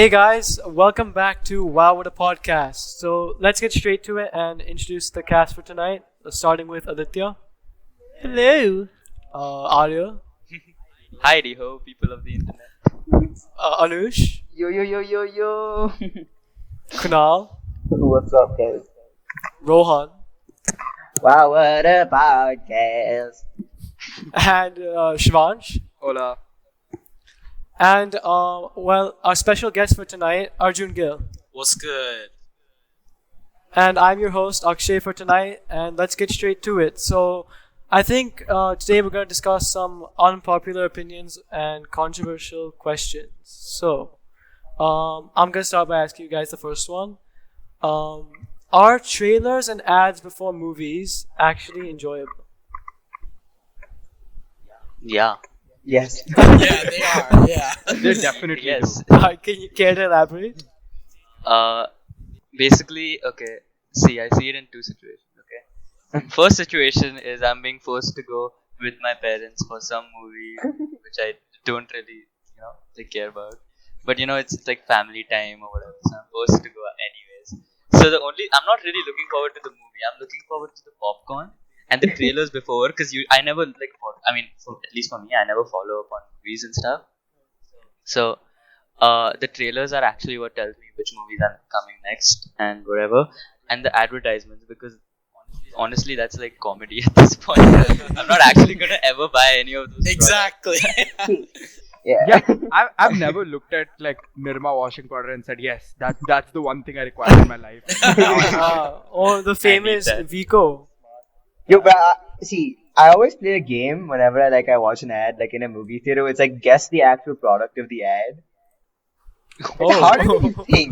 Hey guys, welcome back to Wow What a Podcast. So let's get straight to it and introduce the cast for tonight. Starting with Aditya. Hello. Arya. Hi, ho, people of the internet. Anush. Yo. Kunal. What's up, guys? Rohan. Wow, what a podcast. And Shivansh. Hola. And, our special guest for tonight, Arjun Gill. What's good? And I'm your host, Akshay, for tonight, and let's get straight to it. So, I think today we're going to discuss some unpopular opinions and controversial questions. So, I'm going to start by asking you guys the first one. Are trailers and ads before movies actually enjoyable? Yeah. Yes. Yeah, they are. Yeah. They definitely Yes. Can you care to elaborate? Basically, okay. See, I see it in two situations. Okay. First situation is I'm being forced to go with my parents for some movie which I don't really, they care about. But it's like family time or whatever, so I'm forced to go anyways. So I'm not really looking forward to the movie. I'm looking forward to the popcorn and the trailers before, because I never at least for me, I never follow up on movies and stuff. So the trailers are actually what tells me which movies are coming next and whatever, and the advertisements, because honestly that's like comedy at this point. I'm not actually gonna ever buy any of those Exactly. Yeah. I've never looked at like Nirma washing powder and said, yes, that's the one thing I require in my life. Or the famous that. Vico. Yo, but see, I always play a game whenever I watch an ad, like in a movie theater. It's like, guess the actual product of the ad. It's harder than you think.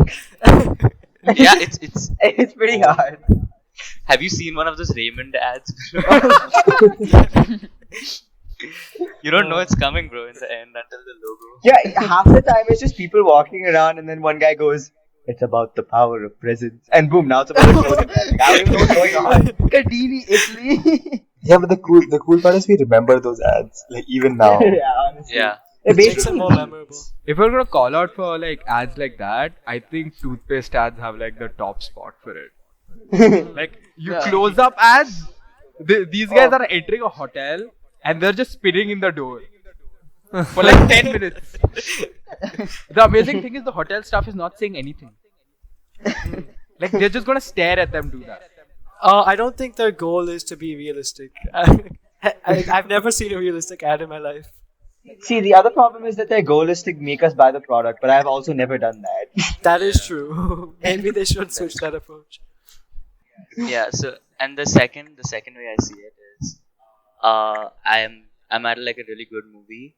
Yeah, it's It's pretty hard. Have you seen one of those Raymond ads? You don't know it's coming, bro, in the end until the logo. Yeah, half the time it's just people walking around, and then one guy goes, "It's about the power of presence," and boom, now it's about a clothing brand. I don't even know what's going on. Cardini, Italy. Yeah, but the cool part is we remember those ads, like even now. Yeah, honestly. Yeah. It Makes it basically more memorable. If we're gonna call out for like ads like that, I think toothpaste ads have like the top spot for it. Like you close up ads, these guys are entering a hotel and they're just spinning in the door for like 10 minutes. The amazing thing is the hotel staff is not saying anything. Like they're just gonna stare at them do that. I don't think their goal is to be realistic. I've never seen a realistic ad in my life. See, the other problem is that their goal is to make us buy the product, but I've also never done that. That is true. Maybe they should switch that approach. Yeah, so and the second way I see it is I'm at like a really good movie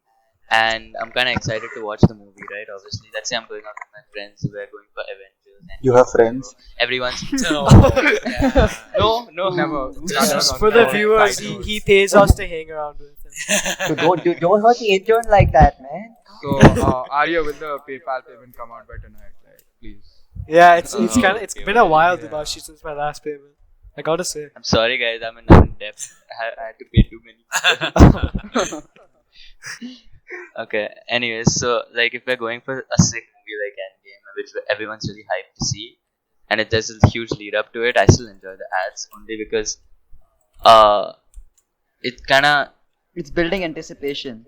and I'm kinda excited to watch the movie, right? Obviously. Let's say I'm going out with my friends, we're going for Avengers and You have friends? everyone's No. No. Never. For the viewers, he pays us to hang around with him. So don't hurt the intern like that, man. So Arya, will the PayPal payment come out by tonight? Like, please. Yeah, it's been a while, Yeah. Dibashi, since my last payment. I gotta say. I'm sorry guys, I'm in debt. I had to pay too many. Okay, anyways, so like if we're going for a sick movie like Endgame, which everyone's really hyped to see, and there's a huge lead up to it, I still enjoy the ads only because it kinda It's building anticipation.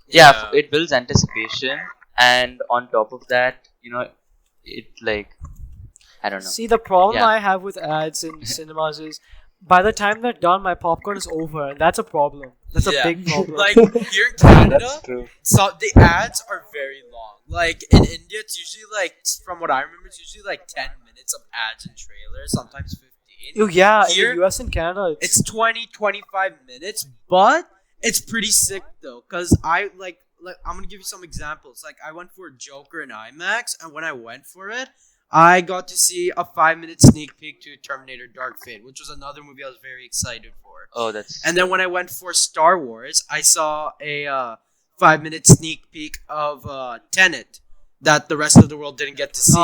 it builds anticipation, and on top of that, it like I don't know. See, the problem Yeah. I have with ads in cinemas is by the time they're done, my popcorn is over, and that's a problem. That's a Yeah. big problem. Like here in Canada, That's true. so the ads are very long. Like in India, it's usually like, from what I remember, it's usually like 10 minutes of ads and trailers, sometimes 15. Oh, yeah, Here, in the US and Canada, It's 20, 25 minutes, but it's pretty sick though, cause I like I'm gonna give you some examples. Like I went for Joker in IMAX, and when I went for it, I got to see a 5-minute sneak peek to Terminator Dark Fate, which was another movie I was very excited for. Oh, that's And then when I went for Star Wars, I saw a 5-minute sneak peek of Tenet that the rest of the world didn't get to see.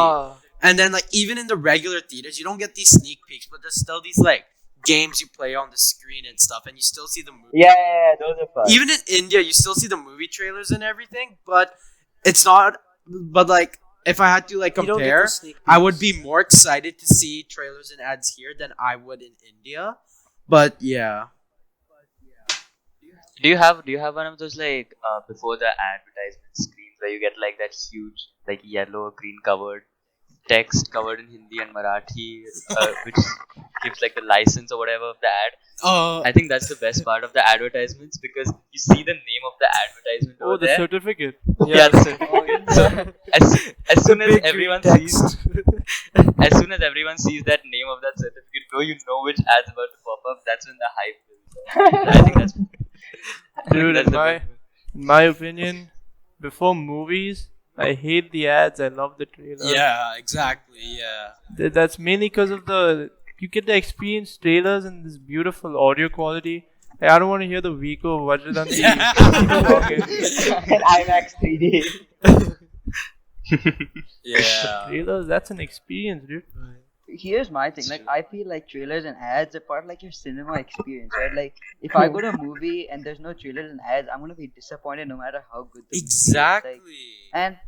And then like even in the regular theaters, you don't get these sneak peeks, but there's still these like games you play on the screen and stuff, and you still see the movie. Yeah, those are fun. Even in India, you still see the movie trailers and everything, but it's not. But like if I had to like You don't get compare, the sneak I would peeks. be more excited to see trailers and ads here than I would in India. But yeah. Do you have one of those like before the advertisement screens where you get like that huge like yellow green covered text covered in Hindi and Marathi, which gives like the license or whatever of the ad? I think that's the best part of the advertisements because you see the name of the advertisement Oh, over the there. certificate. Yeah, the certificate. So as soon as Big green everyone text. sees as soon as everyone sees that name of that certificate, bro, you know which ad's about to pop up. That's when the hype builds. I think that's Dude, that's in the my, best. in my opinion, before movies, I hate the ads. I love the trailers. Yeah, exactly. Yeah. That's mainly because of you get to experience trailers and this beautiful audio quality. Like, I don't want to hear the Vico Vajradanti talking. And IMAX 3D. Yeah. Trailers, that's an experience, dude. Here's my thing. Like, I feel like trailers and ads are part of, like your cinema experience, right? Like, if I go to a movie and there's no trailers and ads, I'm gonna be disappointed no matter how good the movie is. Exactly. Like,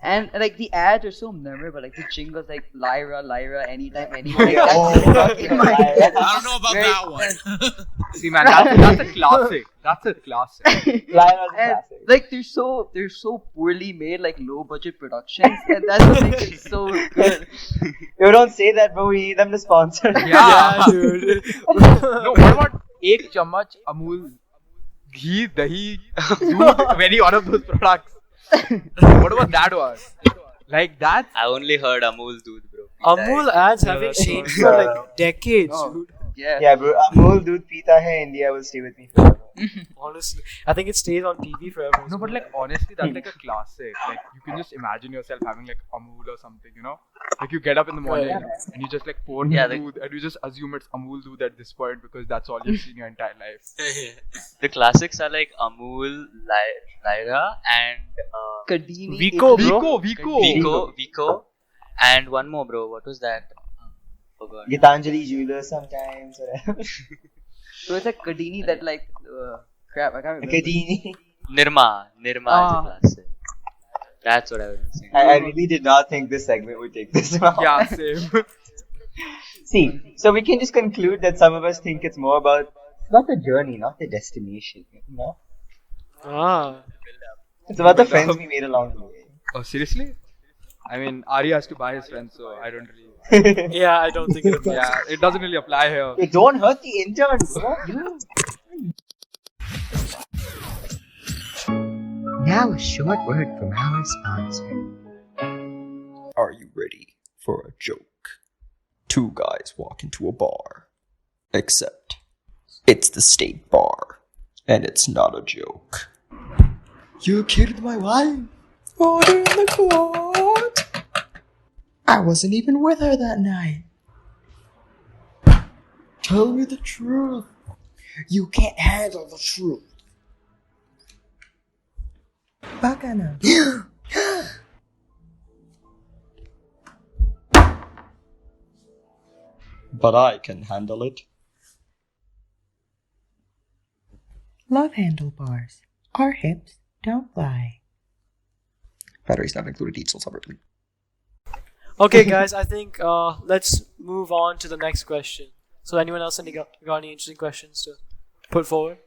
and like the ads are so memorable. Like the jingles, like Lyra, anytime, anytime. Like, that's stuck in my head. I don't know about Right? that one. See, man, that's a classic. That's a classic. Lionel's a And classic. like they're so poorly made, like low budget productions, and that's what makes it so good. You don't say that, bro. We need them to sponsor. Yeah. dude. No, what about एक चम्मच अमूल घी दही दूध of any one of those products? What about that one? Like that? I only heard Amul Doodh, bro. Amul ads Yeah, having that's changed right. for like decades, Oh. dude. Yeah. Yeah, bro. Amul Doodh Pita Hai India will stay with me forever. Honestly, I think it stays on TV forever. No, but like honestly, that's like a classic. Like you can just imagine yourself having like Amul or something, you know? Like you get up in the morning and you just like pour Yeah, doodh and you just assume it's Amul doodh at this point because that's all you've seen your entire life. The classics are like Amul, Lyra, and Kadini. Vico, bro. Vico, and one more, bro. What was that? Forgot. Gitanjali Jewelers sometimes. Whatever. So it's like Kadini that like crap. I can't remember. Kadini. Nirma is a classic. That's what I was saying. I really did not think this segment would take this long. Yeah, same. See, so we can just conclude that some of us think it's more about not the journey, not the destination. You know? Ah. It's about the friends we made along the way. Oh, seriously? I mean, Ari has to buy his friends, so I don't really. Yeah, I don't think it applies. Yeah, it doesn't really apply here. Hey, don't hurt the intern, bro. You. Now a short word from our sponsor. Are you ready for a joke? Two guys walk into a bar. Except it's the state bar. And it's not a joke. You killed my wife? Order in the court. I wasn't even with her that night. Tell me the truth. You can't handle the truth. Bacana. But I can handle it. Love handlebars. Our hips don't lie. Batteries not included, each sold separately. Okay, guys, I think let's move on to the next question. So, anyone else got any interesting questions to put forward?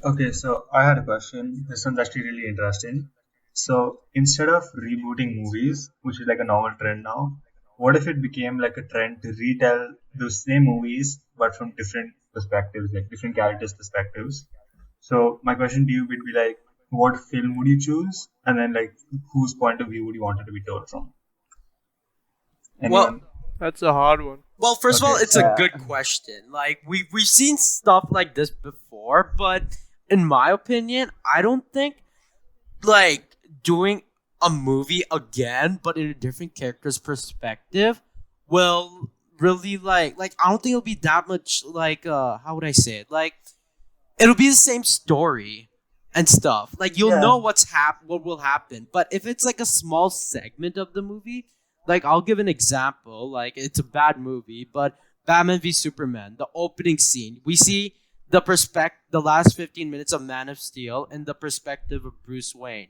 Okay, so I had a question. This one's actually really interesting. So instead of rebooting movies, which is like a normal trend now, what if it became like a trend to retell those same movies but from different perspectives, like different characters' perspectives? So my question to you would be like, what film would you choose, and then like whose point of view would you want it to be told from? Anyone? That's a hard one. Well, first of all, Okay, it's a good question. Like we've seen stuff like this before, but in my opinion, I don't think like doing a movie again, but in a different character's perspective, will really like I don't think it'll be that much like how would I say it? Like it'll be the same story and stuff. Like you'll know what will happen. But if it's like a small segment of the movie, like I'll give an example. Like it's a bad movie, but Batman v Superman, the opening scene, we see the last 15 minutes of Man of Steel in the perspective of Bruce Wayne.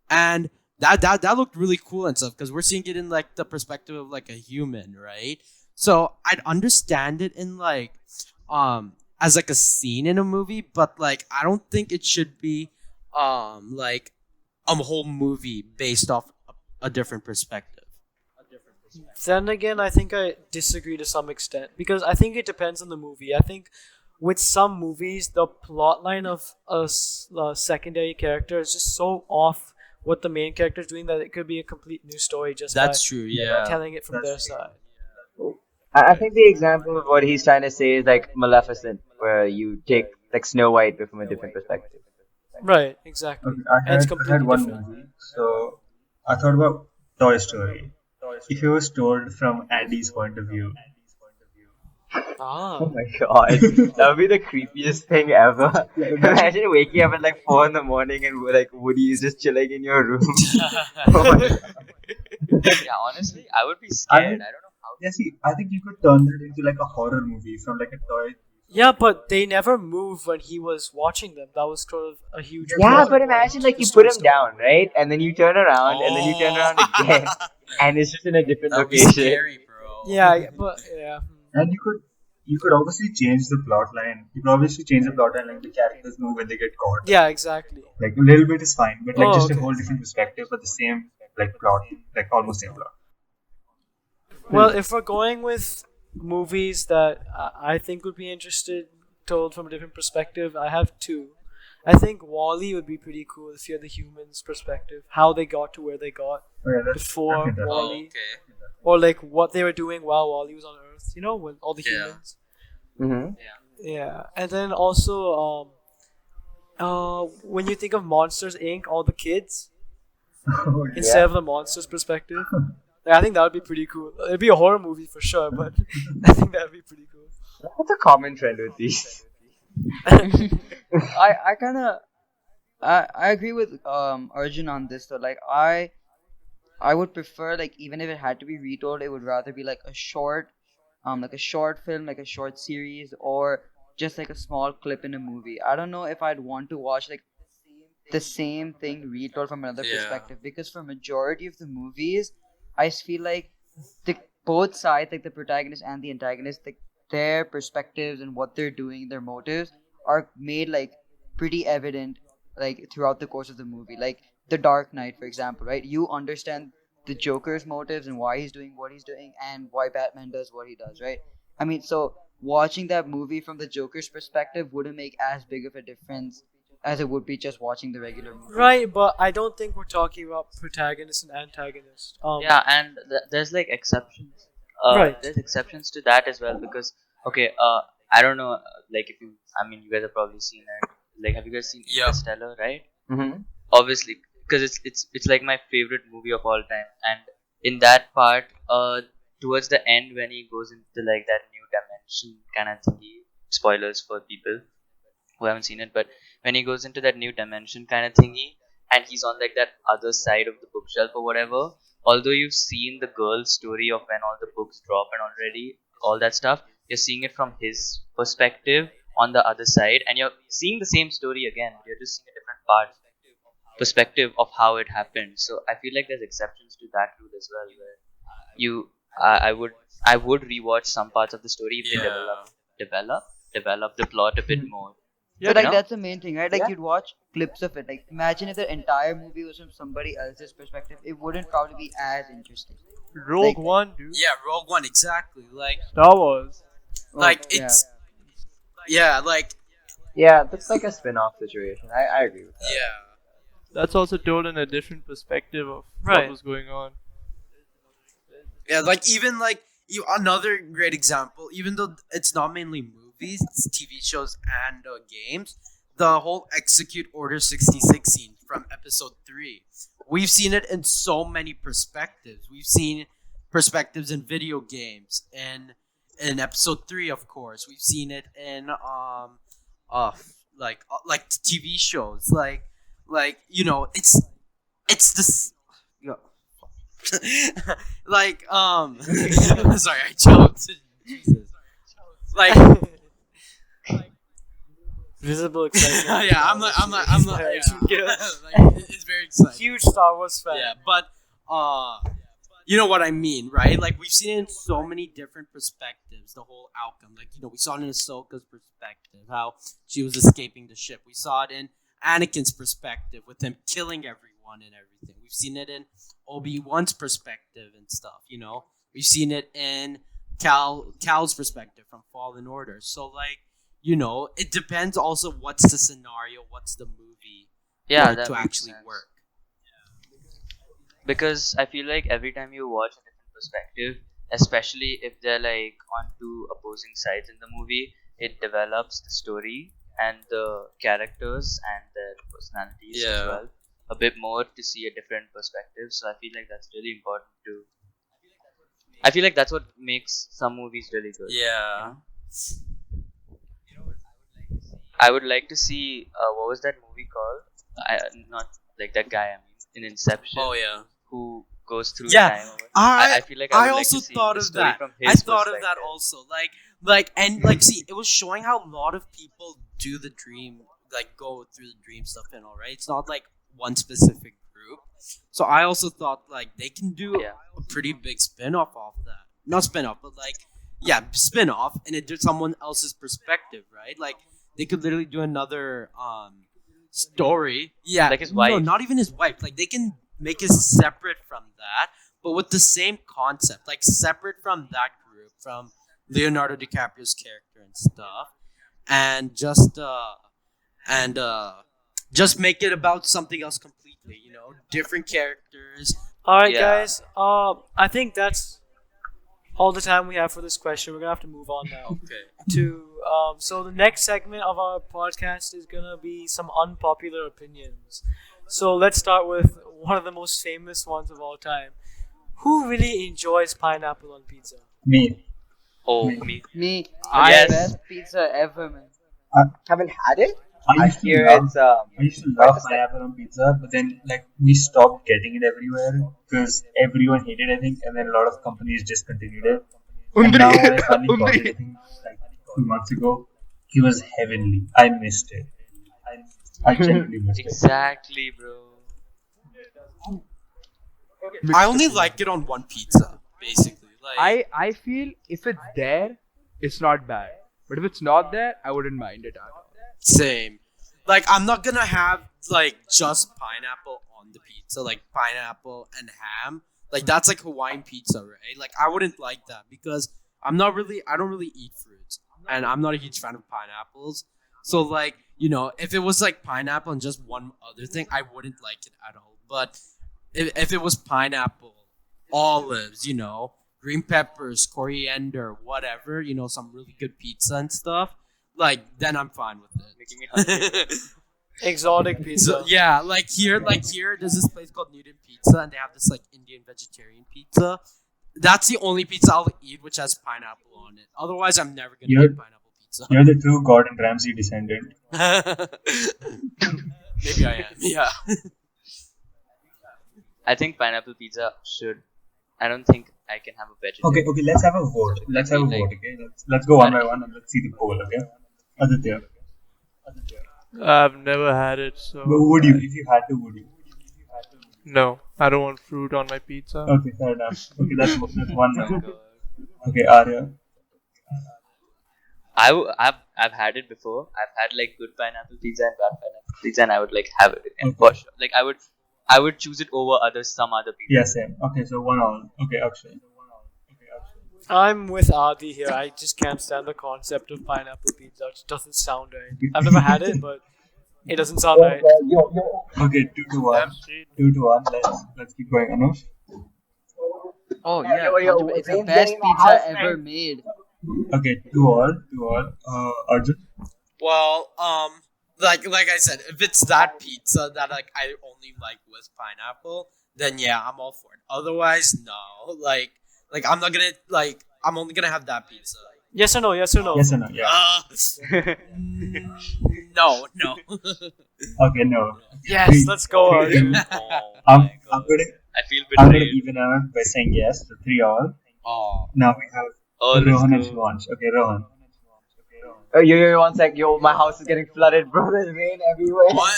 And that looked really cool and stuff because we're seeing it in like the perspective of like a human, right? So I'd understand it in like as like a scene in a movie, but like I don't think it should be like a whole movie based off a different perspective. Then again, I think I disagree to some extent because I think it depends on the movie. I think with some movies, the plot line of a secondary character is just so off what the main character is doing that it could be a complete new story just That's by true, yeah. telling it from their side. I think the example of what he's trying to say is like Maleficent, where you take like Snow White but from a different perspective. Right, exactly. Okay, And it's I completely had one different. movie, so I thought about Toy Story. If it was told from Andy's point of view, Ah. Oh my god, that would be the creepiest thing ever. Imagine waking up at like 4 in the morning and like Woody is just chilling in your room. Oh my god. Yeah, honestly, I would be scared. I don't know how. yeah, see, I think you could turn that into like a horror movie from like a toy. Yeah, but they never moved when he was watching them. That was sort of a huge. Yeah, plot but point. imagine like you Just put don't him down, right? And then you turn around, and then you turn around again, and it's just in a different That'd be location. scary, bro. Yeah, but yeah. And you could obviously change the plot line. You could obviously change the plot line like the characters move when they get caught. Yeah, exactly. Like a little bit is fine, but like Oh, just a okay. whole different perspective, but the same like plot, like almost same plot. Well, if we're going with movies that I think would be interested told from a different perspective, I have two. I think Wall-E would be pretty cool if you had the humans' perspective, how they got to where they got Oh, yeah, that's before okay, that's- Wall-E, Okay. or like what they were doing while Wall-E was on Earth. You know, with all the Yeah. humans. Mm-hmm. Yeah, and then also, when you think of Monsters Inc., all the kids Oh, yeah. instead of the monsters' perspective. Like, I think that would be pretty cool. It'd be a horror movie for sure, but I think that would be pretty cool. What's a common trend with these? I kind of I agree with Arjun on this though. Like I would prefer, like, even if it had to be retold, it would rather be like a short film, like a short series, or just like a small clip in a movie. I don't know if I'd want to watch like the same thing retold from another Yeah. perspective, because for majority of the movies, I feel like both sides, like the protagonist and the antagonist, like their perspectives and what they're doing, their motives are made like pretty evident like throughout the course of the movie. Like The Dark Knight, for example, right? You understand the Joker's motives and why he's doing what he's doing and why Batman does what he does, right? I mean, so watching that movie from the Joker's perspective wouldn't make as big of a difference as it would be just watching the regular movie. Right, but I don't think we're talking about protagonist and antagonist. Yeah, and there's like exceptions. Right. There's exceptions to that as well because okay, I don't know, like if you, I mean, you guys have probably seen it. Like, have you guys seen Yeah. Interstellar? Right? Mm-hmm. Obviously, because it's like my favorite movie of all time, and in that part, towards the end when he goes into like that new dimension kind of thingy. Spoilers for people who haven't seen it, but when he goes into that new dimension kind of thingy, and he's on like that other side of the bookshelf or whatever. Although you've seen the girl's story of when all the books drop and already all that stuff, you're seeing it from his perspective on the other side, and you're seeing the same story again. You're just seeing a different part perspective of how it happened. So I feel like there's exceptions to that rule as well, where you I would rewatch some parts of the story if they develop the plot a bit more. So like know? that's the main thing, right? Like Yeah. you'd watch clips of it. Like imagine if the entire movie was from somebody else's perspective, it wouldn't probably be as interesting. Rogue Like- One, dude. Yeah, Rogue One, exactly. Like Star Wars. like yeah. it's yeah, like Yeah, that's like a spin-off situation. I agree with that. yeah. That's also told in a different perspective of Right. what was going on. Yeah, like even like another great example, even though it's not mainly movies, it's TV shows and games, the whole Execute Order 66 scene from episode 3. We've seen it in so many perspectives. We've seen perspectives in video games, and in episode 3, of course. We've seen it in like TV shows, like you know, it's this. Like sorry, I choked. Jesus. Like Visible excitement. Yeah, I'm like, Yeah. like, it's very exciting. Huge Star Wars fan. Yeah, but you know what I mean, right? Like we've seen it in so many different perspectives. The whole outcome, like we saw it in Ahsoka's perspective, how she was escaping the ship. We saw it in Anakin's perspective with him killing everyone and everything. We've seen it in Obi-Wan's perspective and stuff. We've seen it in Cal's perspective from Fallen Order. So like, it depends also what's the scenario, what's the movie Yeah, for it that to makes actually sense. work. Because I feel like every time you watch a different perspective, especially if they're like on two opposing sides in the movie, it develops the story and the characters and their personalities as Yeah. well a bit more to see a different perspective. So I feel like that's really important too. I feel like that's what makes some movies really good. Yeah. I would like to see what was that movie called? Not like that guy. I mean, in Inception. Oh yeah. Who goes through Yeah, time. I feel like I would also like to see thought the of story that. from I his thought of that perspective. also. See, it was showing how a lot of people do the dream, like go through the dream stuff and all, right? It's not like one specific group. So I also thought like they can do Yeah. a pretty big spin-off off that. Not spin-off, but like spin-off, and it did someone else's perspective, right? Like they could literally do another story. Yeah, Like his No, wife. not even his wife. Like they can make it separate from that, but with the same concept, like separate from that group, from Leonardo DiCaprio's character and stuff, and just make it about something else completely. Different characters. All right, Yeah. guys. I think that's all the time we have for this question. We're gonna have to move on now Okay. to so the next segment of our podcast is gonna be some unpopular opinions. So let's start with one of the most famous ones of all time. Who really enjoys pineapple on pizza? Me. Oh, me. Me, Yes. best pizza ever, man. Haven't had it. I I used to hear love, it's I used to quite love a snack. pineapple on pizza, but then like we stopped getting it everywhere because everyone hated it, I think, and then a lot of companies discontinued it. And now when I finally got it, I think like 2 months ago, it was heavenly. I missed it. I genuinely missed it. Exactly, bro. I only like it on one pizza, basically. Like I feel if it's there, it's not bad. But if it's not there, I wouldn't mind it at all. same. Like I'm not gonna have like just pineapple on the pizza, like pineapple and ham. Like that's like Hawaiian pizza, right? Like I wouldn't like that because I don't really eat fruits, and I'm not a huge fan of pineapples. So like if it was like pineapple and just one other thing, I wouldn't like it at all. But if it was pineapple, olives, green peppers, coriander, whatever, some really good pizza and stuff, like then I'm fine with it. Making me hungry. Exotic pizza. So, yeah, like here, there's this place called Newton Pizza, and they have this like Indian vegetarian pizza. That's the only pizza I'll eat which has pineapple on it. Otherwise, I'm never gonna You're- eat pineapple pizza. You're the true Gordon Ramsay descendant. Maybe I am. Yeah. I think pineapple pizza should. I don't think I can have a vegetarian. Okay, let's have a vote. Let's have a vote, okay? Let's go one by one and let's see the poll, okay? Aditya. I've never had it, so. But would you, if you had to, would you? No, I don't want fruit on my pizza. Okay, fair enough. Okay, that's one now. Okay, Arya. I've had it before. I've had like good pineapple pizza and bad pineapple pizza, and I would like have it again for sure. Like I would choose it over some other pizza. Yeah, same. Okay, so 1-1. Okay, Akshay. I'm with Adi here. I just can't stand the concept of pineapple pizza. It just doesn't sound right. I've never had it, but it doesn't sound right. Okay, 2-1. 2-1. Let's keep going, Anush. Oh yeah, yo, 100%. It's the Zane's best getting my pizza house, ever man. made. Okay, 2-all. Arjun. Well, like I said, if it's that pizza that like I only like with pineapple, then yeah, I'm all for it. Otherwise, no. Like I'm not gonna I'm only gonna have that pizza. Yes or no? Yes or no? Yes or no? Yeah. No. Okay, no. Yes, let's go. Arjun. Oh I'm my god. I feel I'm gonna betrayed. even out by saying yes. So 3-all. Oh. Now we have Oh, let's Rohan and go. Shivansh. Okay, Rohan. Oh, yo, 1 sec. Yo, my house is getting flooded, bro. There's rain everywhere. What?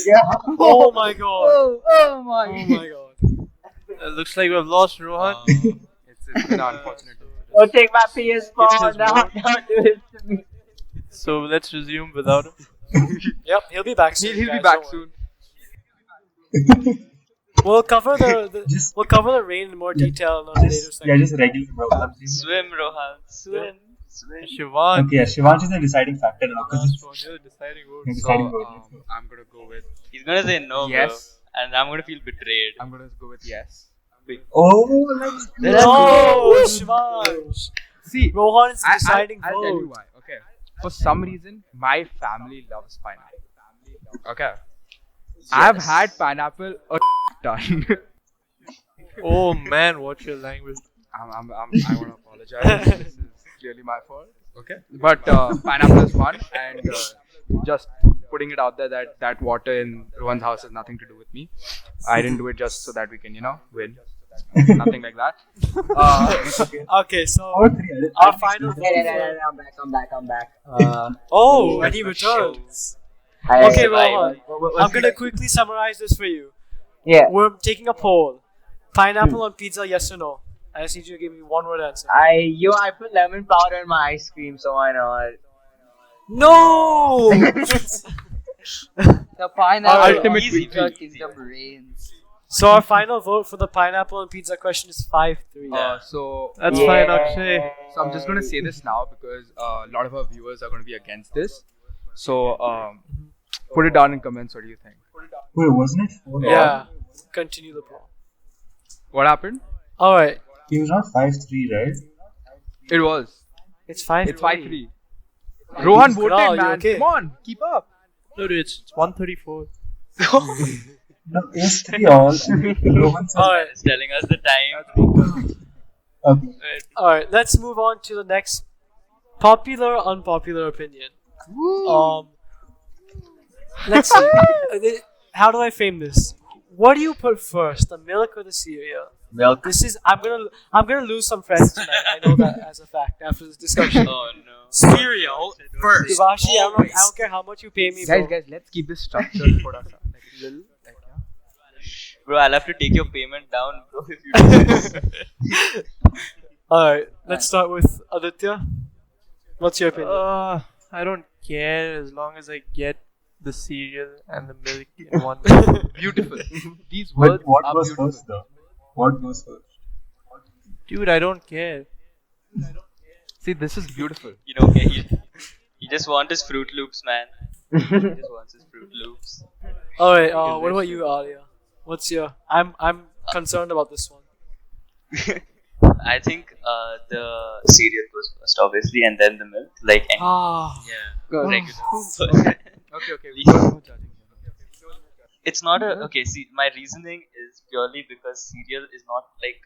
Yeah. Oh my god. Oh my. Oh my god. It looks like we've lost Rohan. It's been unfortunate. Oh, take my PS4 his now. word. Don't do this to me. So let's resume without him. Yep, he'll be back soon. He'll be guys, back don't worry. soon. We'll cover the Just- we'll cover the rain in more detail in a later Yeah, section. just regular, bro. Swim, Rohan. Swim. Swim. Shivan. Okay, Shivansh is the deciding factor now. Last one, you're the deciding vote. Yeah, So deciding vote. I'm gonna go with He's gonna say no, yes. bro. And I'm gonna feel betrayed. I'm gonna go with yes. Oh, let's go. No, Shivansh. See, Rohan is the deciding I'll tell you vote. why. Okay. For some reason, my family loves pineapple. Okay. I've had pineapple a ton. Oh man, watch your language. I want to apologize. This is clearly my fault. Okay. But pineapple is one, and just putting it out there that water in Rohan's house has nothing to do with me. I didn't do it just so that we can, win. Nothing like that. Okay, so All three. our final vote. I'm back. Oh, and he returns. Okay, Rohan. I'm gonna quickly summarize this for you. Yeah. We're taking a poll. Pineapple on pizza, yes or no? I just need you to give me one word answer. I put lemon powder in my ice cream, so why not? No! The pineapple Ultimate pizza victory. kingdom reigns. So our final vote for the pineapple on pizza question is 5-3. So That's fine, Akshay. So I'm just gonna say this now because a lot of our viewers are gonna be against this. So put it down in comments. What do you think? Wait, wasn't it 4? Yeah. Continue the poll. What happened? Alright. He was not 5-3, right? It was. It's 5-3. It's 5-3. Rohan voted, Kunal, you man. okay? Come on, keep up. No, dude, it's 134. No, it was 3 all. Rohan said, Alright. It's telling us the time. okay. Alright, let's move on to the next popular, unpopular opinion. Let's see. How do I frame this? What do you put first, the milk or the cereal? Milk. This is I'm gonna lose some friends tonight. I know that as a fact after this discussion. Oh no. Cereal first. Devashi, I always. don't care how much you pay me, bro. Guys, let's keep this structured for us. Like little, Bro, I'll have to take your payment down, bro, if you do this. Alright, let's start with Aditya. What's your opinion? I don't care as long as I get the cereal and the milk in one. Beautiful. These words But what are goes beautiful. first, though? What goes first? Dude, I don't care. See, this is beautiful. You know, okay, he just wants his Fruit Loops, man. He just wants his Fruit Loops. Alright, what about you, Alia? What's your I'm concerned about this one. I think the cereal goes first, obviously, and then the milk. Like any regular. Okay. It's not a okay. See, my reasoning is purely because cereal is not like.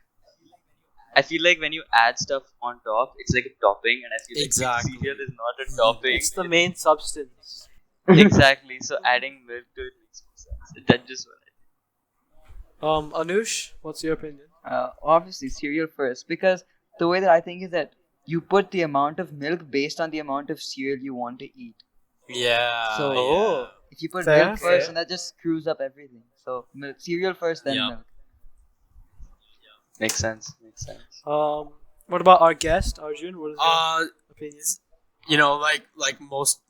I feel like when you add stuff on top, it's like a topping, and I feel Exactly. like cereal is not a topping. It's the main substance. Exactly. So adding milk to it makes more sense. That's just what I think. Anush, what's your opinion? Obviously cereal first, because the way that I think is that you put the amount of milk based on the amount of cereal you want to eat. Yeah. So Oh. if you put Fair, milk first, fair. and that just screws up everything. So cereal first, then Yeah. milk. Makes sense. Makes sense. What about our guest, Arjun? What is your opinion? Like most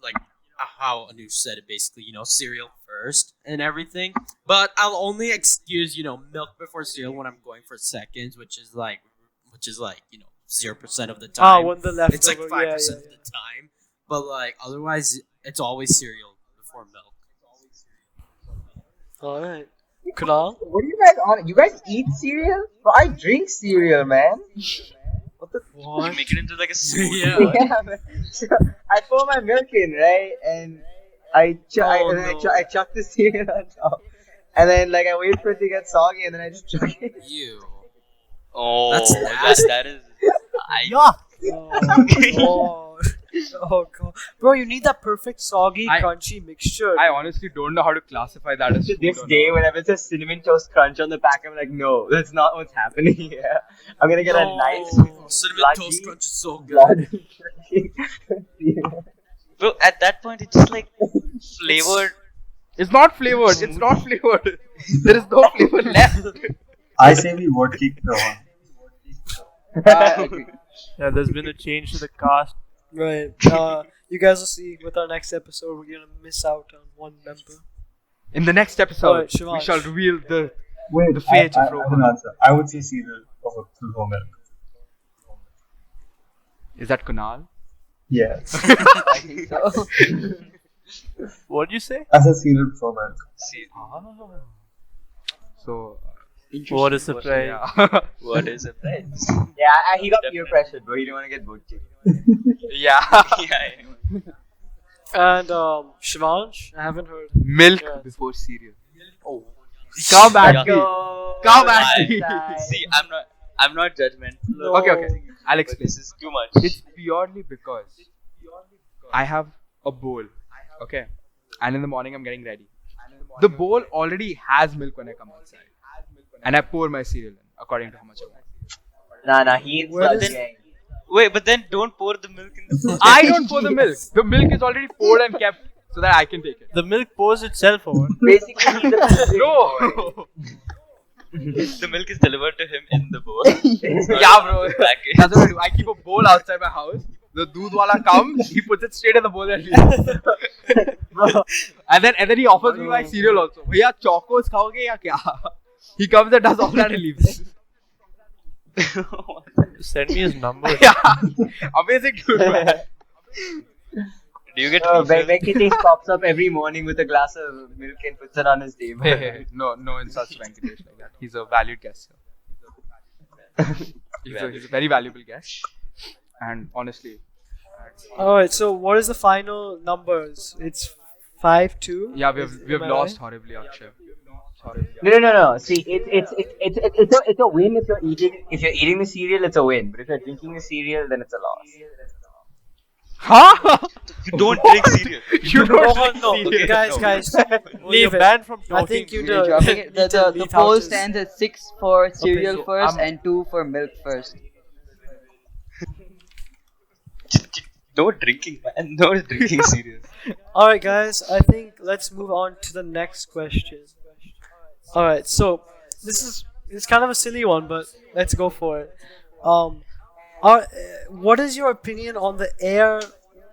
how Anush said it, basically, cereal first and everything. But I'll only excuse, milk before cereal when I'm going for seconds, which is like 0% of the time. When the leftover. It's like 5% yeah. of the time. But like otherwise, it's always cereal before milk. Alright. Kunal? What are you guys on? You guys eat cereal? Bro, I drink cereal, man. What the? You make it into like a smoothie. Yeah. Yeah, man. So, I pour my milk in, right, and I chuck the cereal on top, and then like I wait for it to get soggy, and then I just chuck it. You. Oh, That's nasty. that is. Oh, Oh god, bro, you need that perfect soggy, I- crunchy mixture. I honestly don't know how to classify that as To food this or day, not. whenever it says cinnamon toast crunch on the pack, I'm like, no, that's not what's happening here. I'm gonna get a nice Cinnamon toast crunch is so good. bloody Bro, at that point, it's just like flavored. It's not flavored. It's not flavored. There is no flavor left. I say we vote kick Rohan. I agree. Yeah, there's been a change to the cast. Right. You guys will see with our next episode, we're gonna miss out on one member. In the next episode, Alright, we Shivansh. shall reveal the Wait, The fate I of have Rohan. an answer. I would say cereal over full milk. Is that Kunal? Yes. I think so. What did you say? I said cereal before milk. See, So, What a surprise. yeah. what is a price? Yeah, he got peer pressure, bro. He didn't want to get vote kicked. yeah. Yeah. And Shivansh, I haven't heard. Milk Yes. before cereal. Come at Yeah. me. Come at Why? me. See, I'm not judgmental. No. Okay. I'll But explain. this is too much. It's purely because I have a bowl, okay, and in the morning I'm getting ready. The bowl already has milk when I come outside, and I pour my cereal in according to how much I want. Nah, he eats Where slugs, does- gang. Wait, but then don't pour the milk in the bowl. I don't pour the milk. The milk is already poured and kept so that I can take it. The milk pours itself over. Basically, he's a No. The milk is delivered to him in the bowl. It's not Yeah, in bro. the package. That's what I do. I keep a bowl outside my house. The doodh wala comes, he puts it straight in the bowl and leaves. and then he offers me my cereal also. Bhaiya, chocos khaoge ya kya? He comes and does all that and leaves. Send me his number. Yeah. Amazing dude, man. Do you get Venkatesh pops up every morning with a glass of milk and puts it on his table. Hey, no insults Venkatesh like that. He's a valued guest. He's a very valuable guest. And honestly, Alright, so what is the final numbers? It's 5-2. yeah, we have Am I lost right? horribly, Akshay. No. See, it's a win if you're eating the cereal, it's a win. But if you're drinking the cereal, then it's a loss. Huh? You don't drink cereal. You don't Oh, drink no, cereal. guys, Well, leave you're it. banned from I talking. think you You're do. dropping it. The poll stands at 6 for cereal so first I'm- and 2 for milk first. No drinking, man. No drinking cereal. Alright, guys, I think let's move on to the next question. Alright, so it's kind of a silly one, but let's go for it. What is your opinion on the air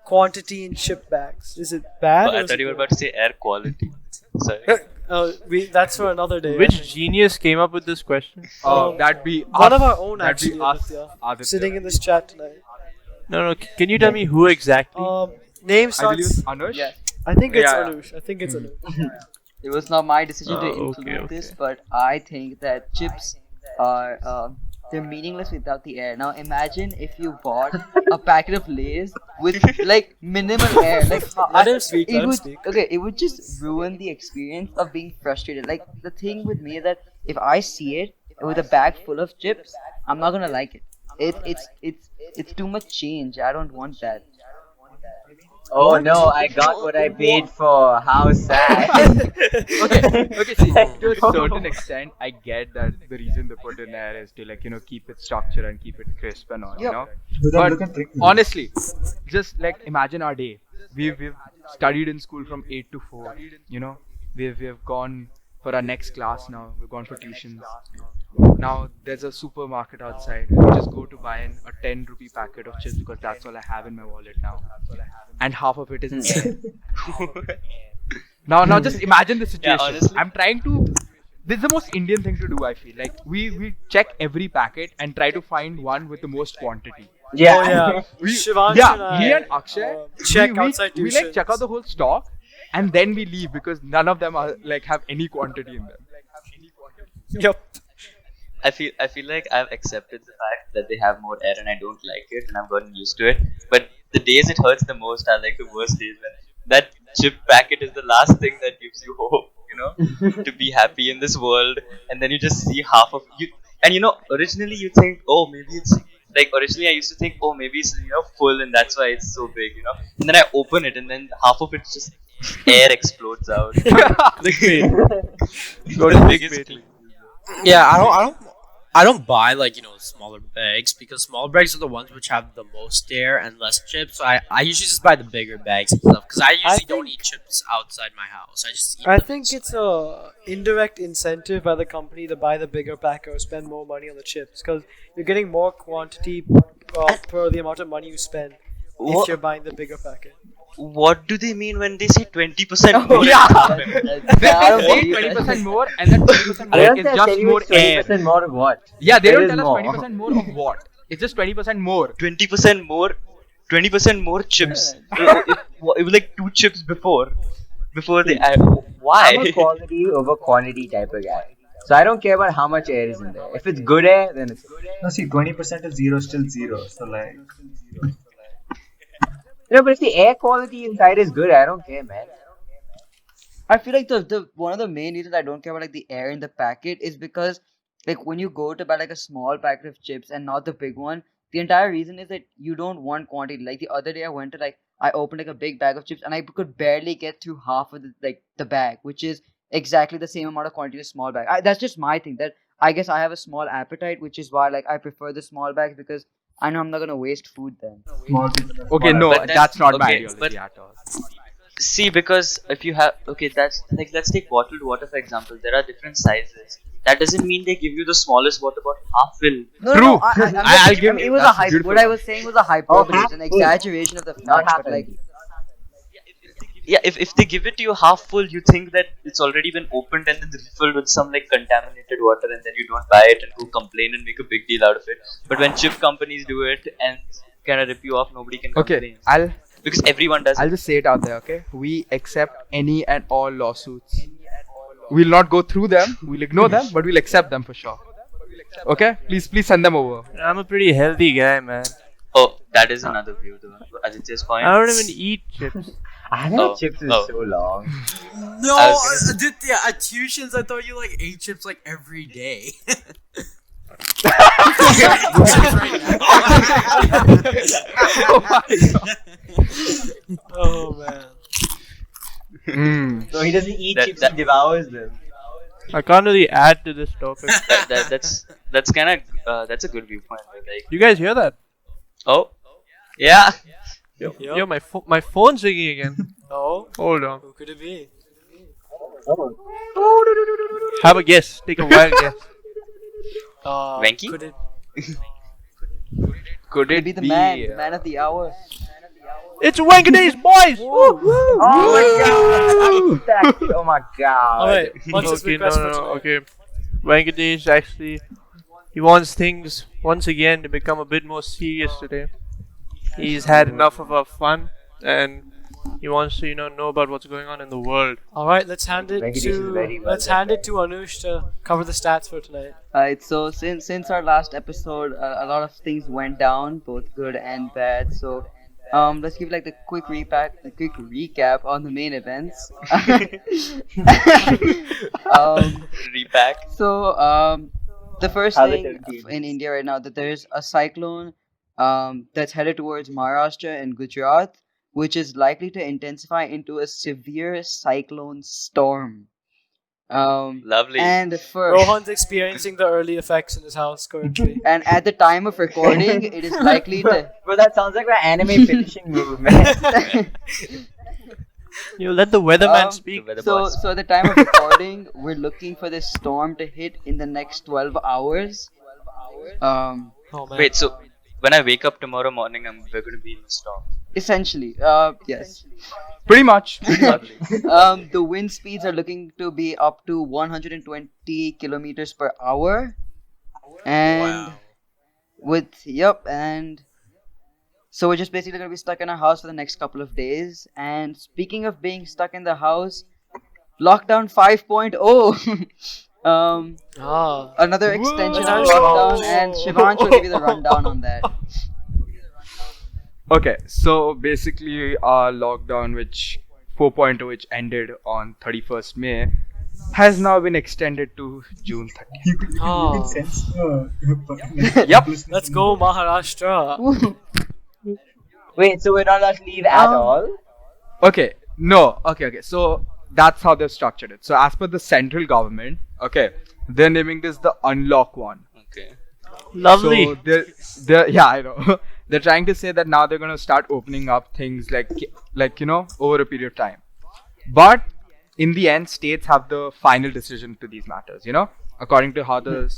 quantity in chip bags? Is it bad? Oh, or I is thought you were it about to say air quality. Sorry. good? That's for another day. Which genius came up with this question? That'd be One us. of our own That'd actually, be us, Aditya, sitting in this chat tonight. No. Can you tell me who exactly? Name I believe starts. it's Anush. Yeah. I think it's Yeah, yeah. Anush. I think it's Anush. It was not my decision to Oh, include okay. this, but I think that chips are they're meaningless without the air. Now imagine if you bought a packet of Lay's with like minimal air, like Let him speak. it Let him would speak. okay, it would just ruin the experience of being frustrated. Like the thing with me is that if I see it with a bag full of chips, I'm not gonna like it. It's too much change. I don't want that. Oh no, I got what I paid for. How sad. Okay, see, to a certain extent, I get that the reason they put in air is to keep it structure and keep it crisp and all, But But look at drinking. honestly, just imagine our day. We've studied in school from 8 to 4, We've gone for our next class now. We've gone for tuitions. Now there's a supermarket outside. We just go to buy a 10 rupee packet of chips because that's all I have in my wallet now. And half of it is air. Now just imagine the situation. honestly. I'm trying to. This is the most Indian thing to do. I feel like we check every packet and try to find one with the most quantity. Yeah. Oh yeah. We, Shivansh yeah, and I, me and Akshay check we, outside we tuitions. check out the whole stock and then we leave because none of them are have any quantity in them. Yep. I feel like I've accepted the fact that they have more air and I don't like it and I've gotten used to it. But the days it hurts the most are like the worst days when that chip packet is the last thing that gives you hope, to be happy in this world, and then you just see half of you. And originally you think, oh, maybe it's like originally I used to think, oh, maybe it's full and that's why it's so big, And then I open it and then half of it just air explodes out. Clickbait. Go to clickbait. Yeah, I don't buy like smaller bags because smaller bags are the ones which have the most air and less chips. So I usually just buy the bigger bags and stuff because I usually don't eat chips outside my house. I just eat I them think outside. it's a indirect incentive by the company to buy the bigger pack or spend more money on the chips because you're getting more quantity per the amount of money you spend if you're buying the bigger packet. What do they mean when they say 20% more? Yeah. They They say 20% more, and then 20% more is just more air. 20% more of what? Yeah, they There don't is tell us more. 20% more of what. It's just 20% more. 20% more, 20% more chips. It was like 2 chips before the why? I'm a quality over quantity type of guy. So I don't care about how much air is in there. If it's good air, then it's good. No, see, 20% of zero is still zero. So like, No, but if the air quality inside is good, I don't care, man. I feel like the one of the main reasons I don't care about like the air in the packet is because like when you go to buy like a small packet of chips and not the big one, the entire reason is that you don't want quantity. Like the other day I went to I opened like a big bag of chips and I could barely get through half of the bag, which is exactly the same amount of quantity as a small bag. That's just my thing. That I guess I have a small appetite, which is why like I prefer the small bags because I know I'm not gonna waste food then. small people. Okay, no, But then- that's not my okay, ideology but- at all. See, because if you have that's like, let's take bottled water for example. There are different sizes. That doesn't mean they give you the smallest water bottle half fill. No, True. I'll give it you- was a that's hype. beautiful. What I was saying was a hyperbole. It's an half exaggeration of the Not fact, but like happening. Yeah, if they give it to you half full, you think that it's already been opened and then refilled with some like contaminated water, and then you don't buy it and go complain and make a big deal out of it. But when chip companies do it and kind of rip you off, nobody can complain. Okay, Because everyone does I'll it. just say it out there, okay? We accept any and all lawsuits. We'll not go through them, we'll ignore them, but we'll accept them for sure. Okay? Please send them over. I'm a pretty healthy guy, man. Oh, that is another view though. Aditya's point. I don't even eat chips. I haven't Oh, had chips in oh. so long. No, I was Aditya, at tuitions I thought you like ate chips like every day. Oh man. So he doesn't eat That- chips, that- he devours them. I can't really add to this topic. That's kind of that's a good viewpoint. Like, You guys hear that? oh, yeah. Yo, my phone's ringing again. Oh, Hold on. who could it be? Have a guess. Take a wild guess. Venky? Could it? Could Could be the man of the hour. It's Venkatesh, boys! Oh my god! Alright, what's his Okay, request for no. tonight? Okay. Venkatesh actually, he wants things once again to become a bit more serious today. He's had enough of our fun, and he wants to, know about what's going on in the world. Alright, let's hand it Venkatesh is very to well hand it to Anush to cover the stats for tonight. Alright, so since our last episode, a lot of things went down, both good and bad. So, let's give like the quick recap on the main events. Repack. So, the first How the thing team. in India right now that there's a cyclone that's headed towards Maharashtra and Gujarat, which is likely to intensify into a severe cyclone storm. Lovely. And for Rohan's experiencing the early effects in his house currently. and at the time of recording, it is likely to. Bro, that sounds like an anime finishing move, man. You let the weatherman Um, speak. The weather So, boss. so at the time of recording, we're looking for this storm to hit in the next 12 hours. Oh man. Wait, so when I wake up tomorrow morning, we're going to be in the storm. Essentially, yes. Pretty much. Lovely. The wind speeds are looking to be up to 120 kilometers per hour, and and so we're just basically gonna be stuck in our house for the next couple of days. And speaking of being stuck in the house, lockdown 5.0. Another extension of lockdown, and Shivansh will give you the rundown on that. Okay, so basically our lockdown, which 4.0, which ended on 31st May, has now been extended to June 30th. You Oh. can sense the Yep. Let's go Maharashtra. Wait, so we're not allowed to leave at all? Okay, no, okay. So that's how they've structured it. So as per the central government, okay, they're naming this the Unlock one. Okay. Lovely. So they're yeah, I know. They're trying to say that now they're gonna start opening up things like over a period of time. But in the end, states have the final decision to these matters. According to how the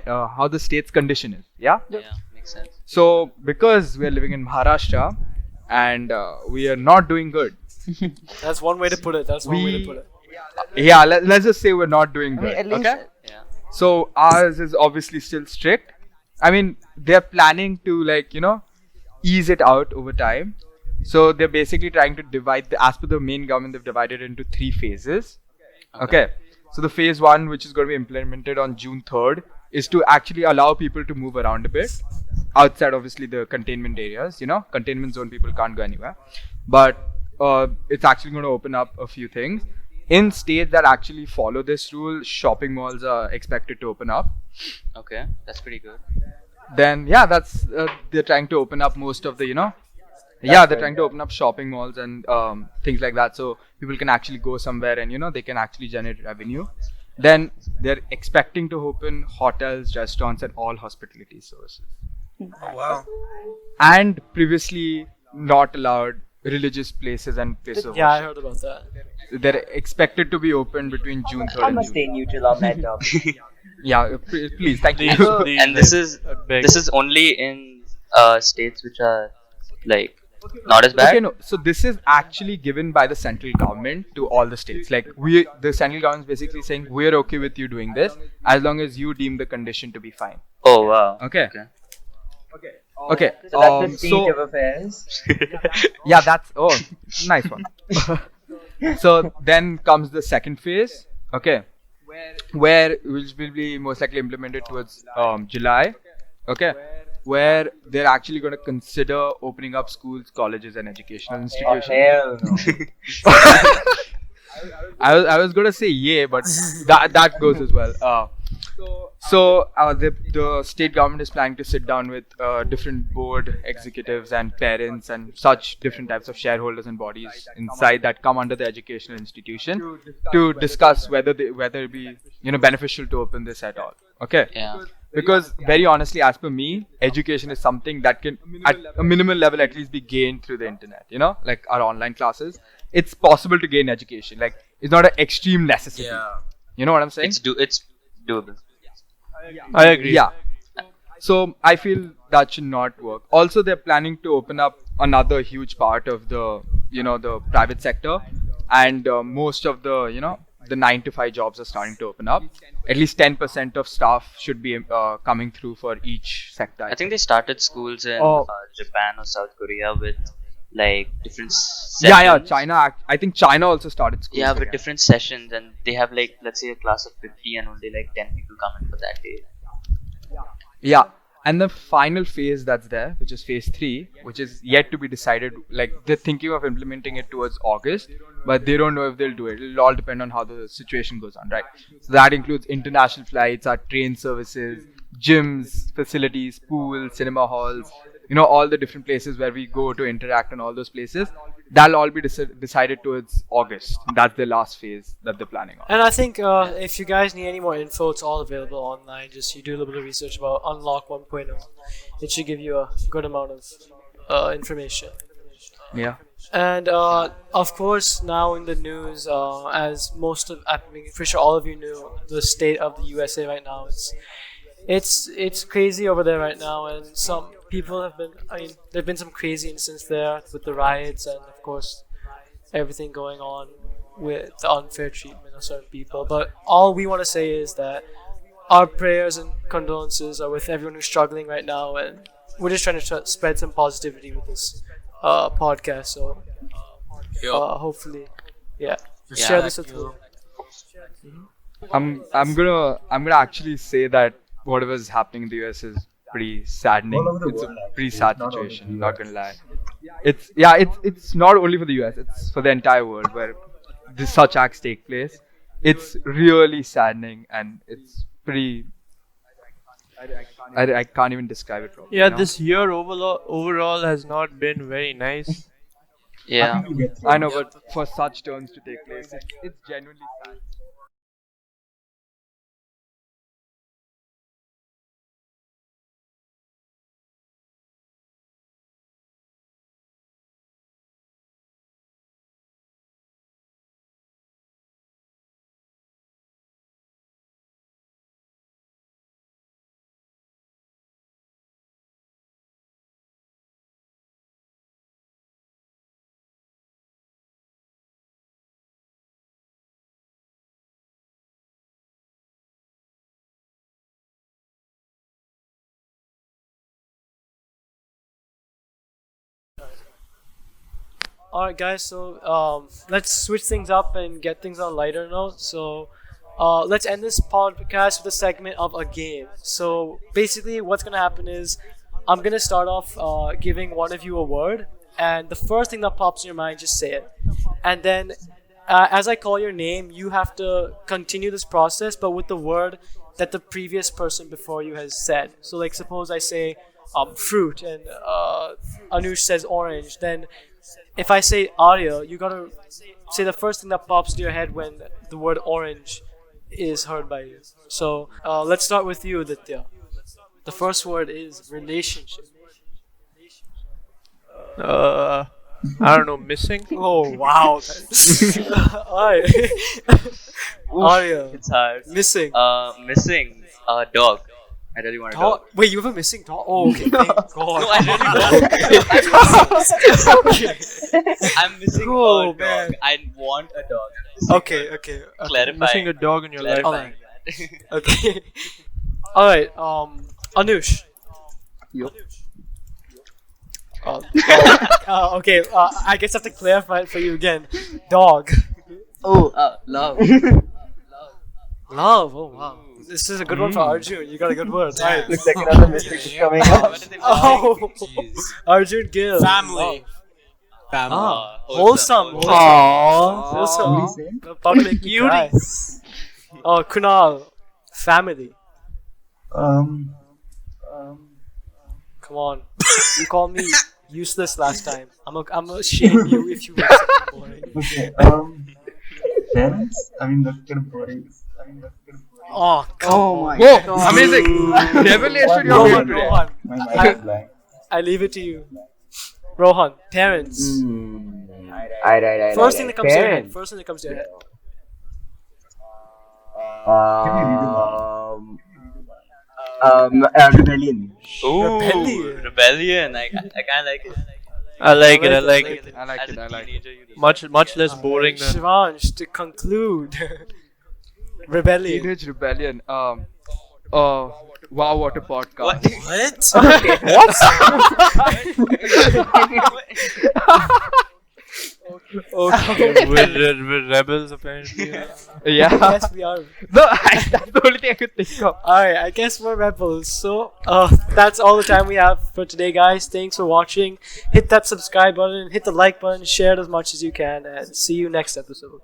how the state's condition is. Yeah. Yeah, makes sense. So because we are living in Maharashtra and we are not doing good. That's one way to put it. Yeah, let's just say we're not doing good. At least Okay. Yeah. So ours is obviously still strict. I mean, they're planning to ease it out over time. So they're basically trying to divide as per the main government, they've divided it into 3 phases. Okay. So the phase 1, which is going to be implemented on June 3rd, is to actually allow people to move around a bit outside, obviously, the containment areas. Containment zone people can't go anywhere. But it's actually going to open up a few things. In states that actually follow this rule, shopping malls are expected to open up. Okay, that's pretty good. Then that's they're trying to open up most of the they're trying to open up shopping malls and things like that, so people can actually go somewhere and they can actually generate revenue. Then they're expecting to open hotels, restaurants, and all hospitality services. Oh, wow. And previously not allowed religious places and places of Yeah, I worship. heard about that. They're expected to be open between June 3rd I and must June. stay neutral on that topic. Yeah, please, thank you. Please, And this is beg. this is only in states which are like not as bad. Okay, no. So this is actually given by the central government to all the states. Like the central government is basically saying we're okay with you doing this as long as you deem the condition to be fine. Oh wow. Okay. Okay. So that's the state of affairs. Yeah, that's nice one. So then comes the second phase. Okay. Which will be most likely implemented towards July. Okay. Where they're actually going to consider opening up schools, colleges, and educational Oh, institutions. hell no. I was gonna say yeah, but that goes as well. So the state government is planning to sit down with different board executives and parents and such different types of shareholders and bodies inside that come under the educational institution to discuss whether it be beneficial to open this at all. Okay. Yeah. Because very honestly, as per me, education is something that can at a minimal level at least be gained through the internet. Like our online classes. It's possible to gain education. Like it's not an extreme necessity. Yeah. You know what I'm saying? It's doable. I agree. Yeah. So I feel that should not work. Also, they're planning to open up another huge part of the the private sector, and most of the the 9-to-5 jobs are starting to open up. At least 10% of staff should be coming through for each sector. I think they started schools in Japan or South Korea with like different sessions. Yeah. China. I think China also started schools. Yeah, with again. different sessions, and they have like, let's say, a class of 50 and only like 10 people come in for that day. Yeah. And the final phase that's there, which is phase 3, which is yet to be decided. Like they're thinking of implementing it towards August, but they don't know if they'll do it. It'll all depend on how the situation goes on, right? So that includes international flights, our train services, gyms, facilities, pools, cinema halls, all the different places where we go to interact and all those places. That'll all be decided towards August. That's the last phase that they're planning on. And I think if you guys need any more info, it's all available online. Just you do a little bit of research about Unlock 1.0. It should give you a good amount of information. Yeah. And of course, now in the news, as I'm pretty sure all of you knew, the state of the USA right now, it's crazy over there right now, and some people have been. There've been some crazy incidents there with the riots, and of course, everything going on with the unfair treatment of certain people. But all we want to say is that our prayers and condolences are with everyone who's struggling right now, and we're just trying to spread some positivity with this podcast. So hopefully, share this with them. I'm gonna actually say that whatever's happening in the US is pretty saddening. All over the It's world, a pretty actually. sad Not only situation. the Not US. gonna lie. It's not only for the US. It's for the entire world where such acts take place. it's really saddening, and it's pretty. I can't even describe it properly. Yeah, you know? this year overall has not been very nice. Yeah. We'll get through I it. know, but for such turns to take place, it's genuinely sad. Alright, guys, so let's switch things up and get things on a lighter note. So let's end this podcast with a segment of a game. So basically, what's going to happen is I'm going to start off giving one of you a word, and the first thing that pops in your mind, just say it. And then as I call your name, you have to continue this process, but with the word that the previous person before you has said. So, like, suppose I say fruit, and Anush says orange, then if I say Arya, you gotta say the first thing that pops to your head when the word orange is heard by you. So let's start with you, Aditya. The first word is relationship. I don't know, missing. Oh wow! Alright. Arya, It's hard. missing. Missing a dog. I really want a dog. Dog. Wait, you have a missing dog? Oh, okay. Thank God. No, I really don't. I'm missing Oh, a dog. man. I want a dog. Okay. Clarifying. Missing a dog in your life. Clarifying that. Okay. Alright. Anush. Yup. Okay. I guess I have to clarify it for you again. Dog. Love. Love. Oh wow. This is a good one for Arjun. You got a good word. Right. Looks like another mistake is coming up. Oh, Arjun Gill. Family. Family. Wholesome. Aww. Wholesome. The public beauty. Oh, Kunal. Family. Um, Come on. You called me useless last time. I'm gonna shame you if you make something boring. okay. Parents? I mean, that's kind of boring. Oh, come on. Whoa! Amazing! Revelation you're Rohan, doing today. Rohan. My mind is blank. I leave it to you. Rohan, parents. Alright. First thing that comes to your head. First thing that comes to your head. Rebellion. Ooh, Rebellion. rebellion. I kind of like it. I like it. I like it. it. I like As it. a I like it. teenager, you do. Much less boring than. Shivansh, to conclude. Rebellion. Teenage Rebellion. Wow, what a podcast. Okay, we're rebels apparently. Yeah. Yes, we are. No, that's the only thing I could think of. Alright, I guess we're rebels. So, that's all the time we have for today, guys. Thanks for watching. Hit that subscribe button, hit the like button, share it as much as you can, and see you next episode.